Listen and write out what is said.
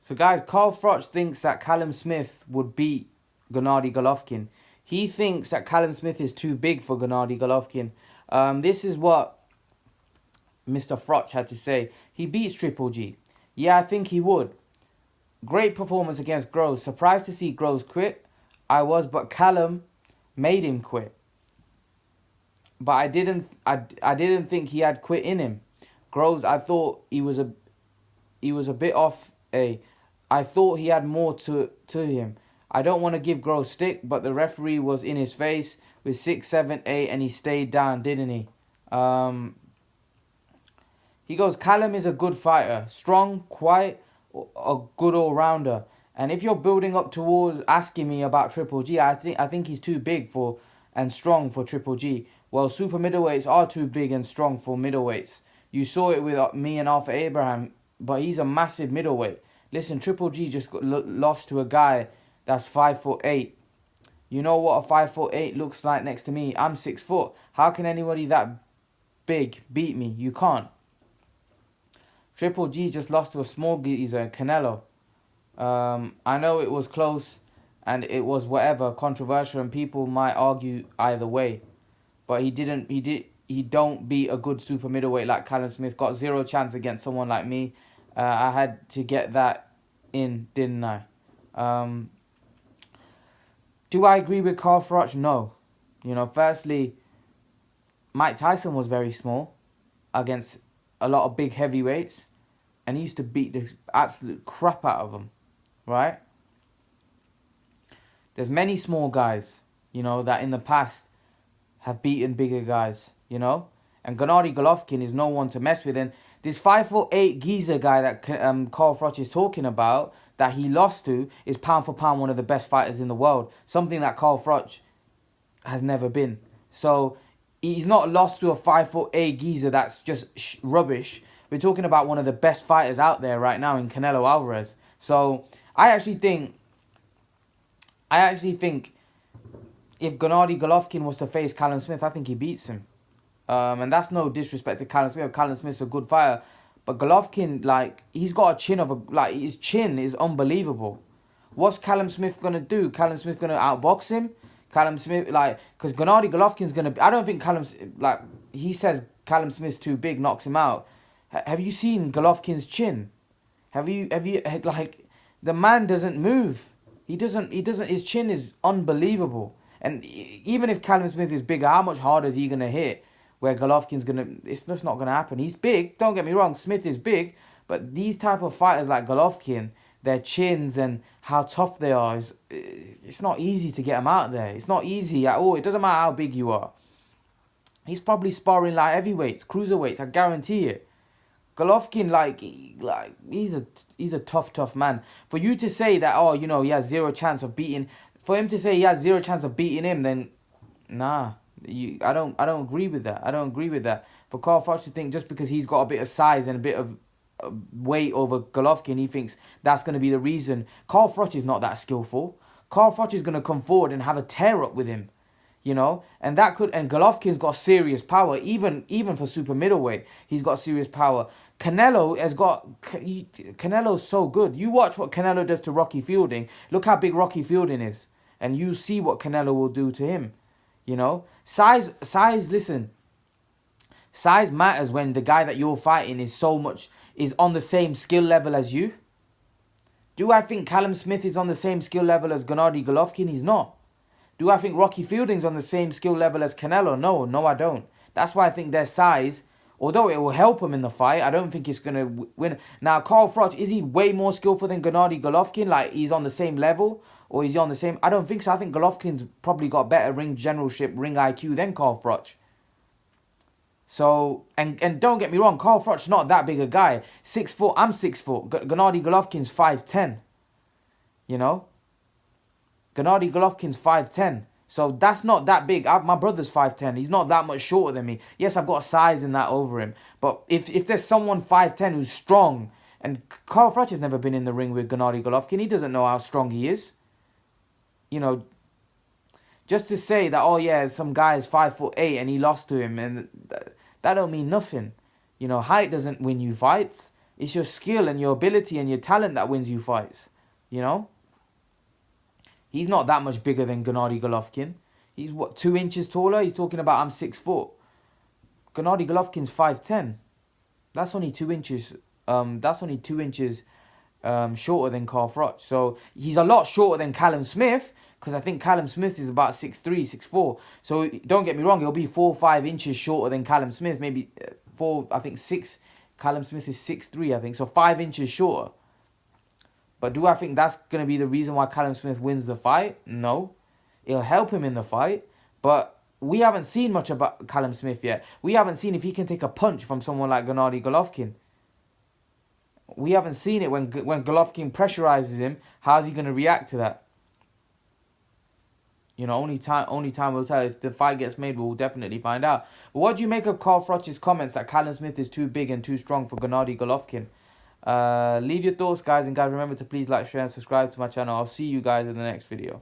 So guys, Carl Froch thinks that Callum Smith would beat Gennady Golovkin. He thinks that Callum Smith is too big for Gennady Golovkin. This is what Mr. Froch had to say. He beats Triple G. Yeah, I think he would. Great performance against Groves. Surprised to see Groves quit. I was, but Callum made him quit. But I didn't think he had quit in him. Groves, I thought he was a bit off. I thought he had more to him. I don't want to give Groves stick, but the referee was in his face with 6, 7, 8, and he stayed down, didn't he? He goes, Callum is a good fighter, strong, quiet, a good all-rounder. And if you're building up towards asking me about Triple G, I think he's too big for and strong for Triple G. Well, super middleweights are too big and strong for middleweights. You saw it with me and Arthur Abraham, but he's a massive middleweight. Listen, Triple G just lost to a guy that's 5'8". You know what a 5'8" looks like next to me? I'm 6 foot. How can anybody that big beat me? You can't. Triple G just lost to a small geezer, Canelo. I know it was close and it was whatever, controversial, and people might argue either way. But he don't beat a good super middleweight like Callum Smith. Got zero chance against someone like me. I had to get that in, didn't I? Do I agree with Carl Froch? No. You know, firstly, Mike Tyson was very small against a lot of big heavyweights, and he used to beat the absolute crap out of them, right? There's many small guys, you know, that in the past have beaten bigger guys, you know? And Gennady Golovkin is no one to mess with. And this 5'8" geezer guy that Carl Froch is talking about, that he lost to, is pound for pound one of the best fighters in the world. Something that Carl Froch has never been. So he's not lost to a 5'8" geezer that's just rubbish. We're talking about one of the best fighters out there right now in Canelo Alvarez. So I actually think if Gennady Golovkin was to face Callum Smith, I think he beats him. And that's no disrespect to Callum Smith. Callum Smith's a good fighter. But Golovkin, like, he's got a chin of a... Like, his chin is unbelievable. What's Callum Smith going to do? Callum Smith going to outbox him? Callum Smith, like... Because Gennady Golovkin's going to... I don't think Callum... Like, he says Callum Smith's too big, knocks him out. Have you seen Golovkin's chin? Have you... Like, the man doesn't move. He doesn't... His chin is unbelievable. And even if Callum Smith is bigger, how much harder is he going to hit? Where Golovkin's going to... It's just not going to happen. He's big. Don't get me wrong. Smith is big. But these type of fighters like Golovkin, their chins and how tough they are, it's not easy to get them out there. It's not easy at all. It doesn't matter how big you are. He's probably sparring like heavyweights, cruiserweights. I guarantee it. Golovkin, like he's a tough man. For you to say that, oh, you know, he has zero chance of beating... For him to say he has zero chance of beating him, then... Nah. I don't agree with that. I don't agree with that. For Carl Froch to think just because he's got a bit of size and a bit of weight over Golovkin, he thinks that's going to be the reason. Carl Froch is not that skillful. Carl Froch is going to come forward and have a tear up with him, you know. And Golovkin's got serious power. Even for super middleweight, he's got serious power. Canelo's so good. You watch what Canelo does to Rocky Fielding. Look how big Rocky Fielding is, and you see what Canelo will do to him. You know, size, listen, size matters when the guy that you're fighting is on the same skill level as you. Do I think Callum Smith is on the same skill level as Gennady Golovkin? He's not. Do I think Rocky Fielding's on the same skill level as Canelo? No, I don't. That's why I think their size, although it will help him in the fight, I don't think it's going to win. Now, Carl Froch, is he way more skillful than Gennady Golovkin? Like, he's on the same level? Or is he on the same... I don't think so. I think Golovkin's probably got better ring generalship, ring IQ than Carl Froch. So, and don't get me wrong, Carl Froch's not that big a guy. 6 foot, I'm 6 foot. Gennady Golovkin's 5'10". You know? Gennady Golovkin's 5'10". So that's not that big. My brother's 5'10". He's not that much shorter than me. Yes, I've got size in that over him. But if there's someone 5'10" who's strong... And Carl Froch has never been in the ring with Gennady Golovkin. He doesn't know how strong he is. You know, just to say that, oh yeah, some guy is 5'8" and he lost to him, and that don't mean nothing. You know, height doesn't win you fights. It's your skill and your ability and your talent that wins you fights. You know? He's not that much bigger than Gennady Golovkin. He's what, 2 inches taller? He's talking about I'm 6 foot. Gennady Golovkin's 5'10". That's only 2 inches. That's only 2 inches shorter than Carl Froch. So he's a lot shorter than Callum Smith, because I think Callum Smith is about 6'3", 6'4". So don't get me wrong, he'll be 4 or 5 inches shorter than Callum Smith. Maybe 4, I think 6. Callum Smith is 6'3", I think. So 5 inches shorter. But do I think that's going to be the reason why Callum Smith wins the fight? No. It'll help him in the fight. But we haven't seen much about Callum Smith yet. We haven't seen if he can take a punch from someone like Gennady Golovkin. We haven't seen it when Golovkin pressurizes him. How's he going to react to that? You know, only time will tell. If the fight gets made, we'll definitely find out. But what do you make of Carl Froch's comments that Callum Smith is too big and too strong for Gennady Golovkin? Leave your thoughts, guys. And guys, remember to please like, share, and subscribe to my channel. I'll see you guys in the next video.